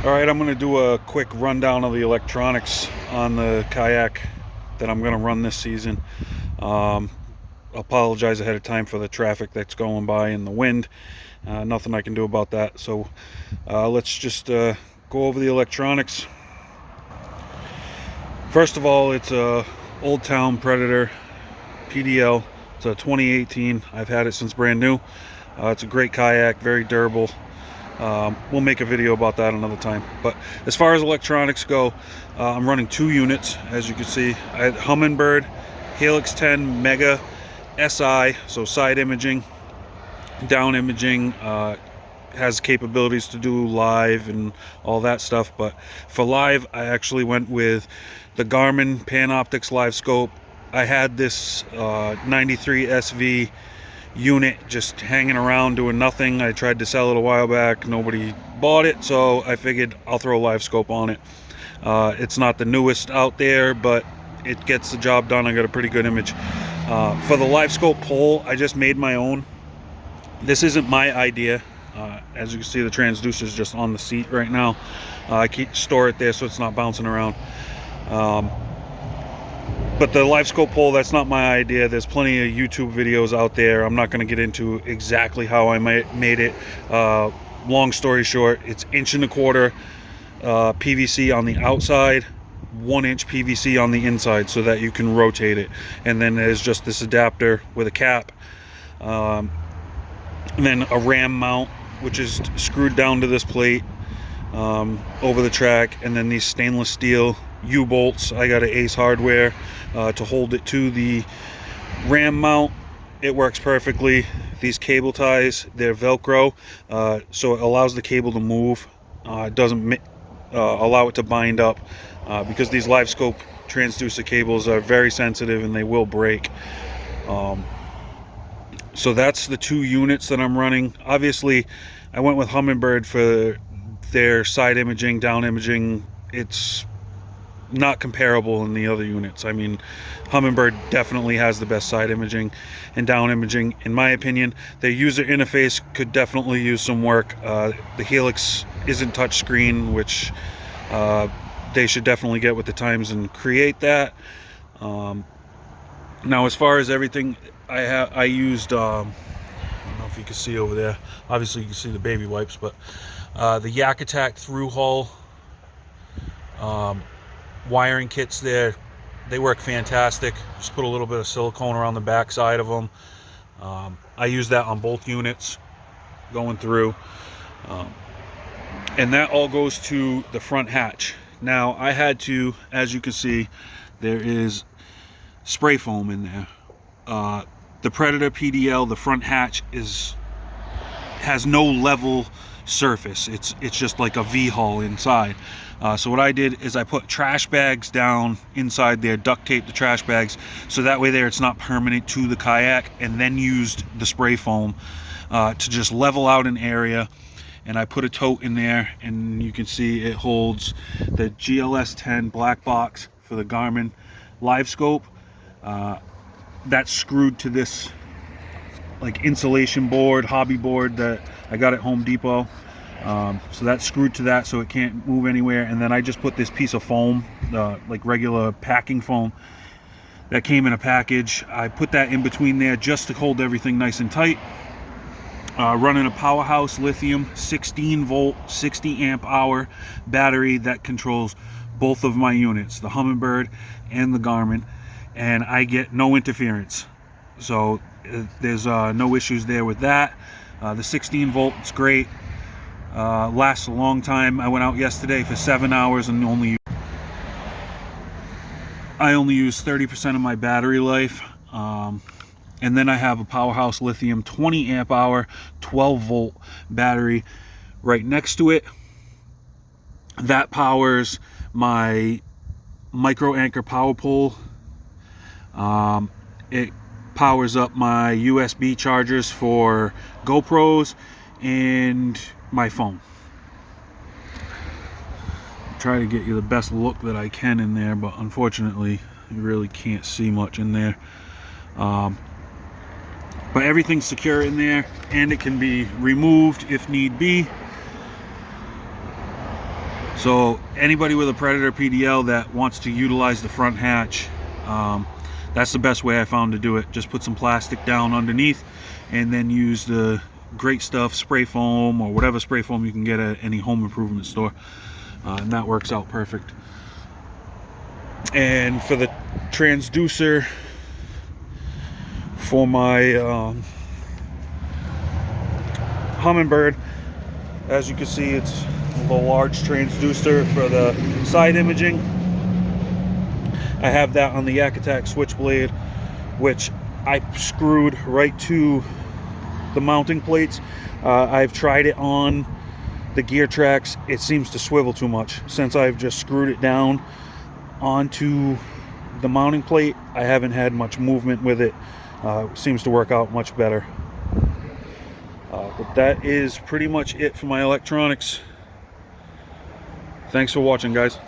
Alright, I'm going to do a quick rundown of the electronics on the kayak that I'm going to run this season. Um, Apologize ahead of time for the traffic that's going by and the wind. Nothing I can do about that. So let's just go over the electronics. First of all, it's a Old Town Predator PDL. It's a 2018. I've had it since brand new. It's a great kayak, very durable. We'll make a video about that another time. But as far as electronics go, I'm running 2 units, as you can see. I had Humminbird Helix 10 Mega SI, so side imaging, down imaging, has capabilities to do live and all that stuff. But for live, I actually went with the Garmin Panoptix Live Scope. I had this 93 SV unit just hanging around doing nothing. I tried to sell it a while back, nobody bought it, so I figured I'll throw a live scope on it. It's not the newest out there, but it gets the job done. I got a pretty good image. For the live scope pole, I just made my own. This isn't my idea. As you can see, the transducer is just on the seat right now. I store it there so it's not bouncing around. But the live scope pole, that's not my idea. There's plenty of YouTube videos out there. I'm not going to get into exactly how I made it. Long story short, it's 1.25 inch PVC on the outside, 1 inch PVC on the inside, so that you can rotate it. And then there's just this adapter with a cap, and then a ram mount, which is screwed down to this plate over the track, and then these stainless steel U-bolts. I got an Ace Hardware to hold it to the ram mount. It works perfectly. These cable ties, they're Velcro, so it allows the cable to move. It doesn't allow it to bind up, because these live scope transducer cables are very sensitive and they will break. So that's the 2 units that I'm running. Obviously, I went with Humminbird for their side imaging, down imaging. It's not comparable in the other units. I mean, Humminbird definitely has the best side imaging and down imaging, in my opinion. Their user interface could definitely use some work. The Helix isn't touchscreen, which they should definitely get with the times and create that. Now, as far as everything, I used, I don't know if you can see over there. Obviously, you can see the baby wipes, but the Yak Attack through hull wiring kits there, they work fantastic. Just put a little bit of silicone around the back side of them. I use that on both units going through, and that all goes to the front hatch. Now, I had to, as you can see, there is spray foam in there. The Predator PDL, the front hatch has no level surface. It's just like a V-hull inside. So what I did is I put trash bags down inside there, duct tape the trash bags, so that way there it's not permanent to the kayak, and then used the spray foam to just level out an area. And I put a tote in there, and you can see it holds the GLS 10 black box for the Garmin Live Scope. That's screwed to this like insulation board, hobby board that I got at Home Depot. So that's screwed to that so it can't move anywhere. And then I just put this piece of foam, like regular packing foam that came in a package. I put that in between there just to hold everything nice and tight. Running a Powerhouse lithium 16 volt 60 amp hour battery that controls both of my units, the Humminbird and the Garmin, and I get no interference, so there's no issues there with that. The 16 volt is great, lasts a long time. I went out yesterday for 7 hours and I only used 30% of my battery life. And then I have a Powerhouse lithium 20 amp hour 12 volt battery right next to it. That powers my micro anchor power pole. It powers up my USB chargers for GoPros and my phone. Try to get you the best look that I can in there, but unfortunately you really can't see much in there. But everything's secure in there, and it can be removed if need be. So anybody with a Predator PDL that wants to utilize the front hatch, that's the best way I found to do it. Just put some plastic down underneath and then use the Great Stuff spray foam or whatever spray foam you can get at any home improvement store, and that works out perfect. And for the transducer for my Humminbird, as you can see, it's a large transducer for the side imaging. I have that on the Yak Attack switchblade, which I screwed right to the mounting plates. I've tried it on the gear tracks. It seems to swivel too much. Since I've just screwed it down onto the mounting plate, I haven't had much movement with it. Seems to work out much better. But that is pretty much it for my electronics. Thanks for watching, guys.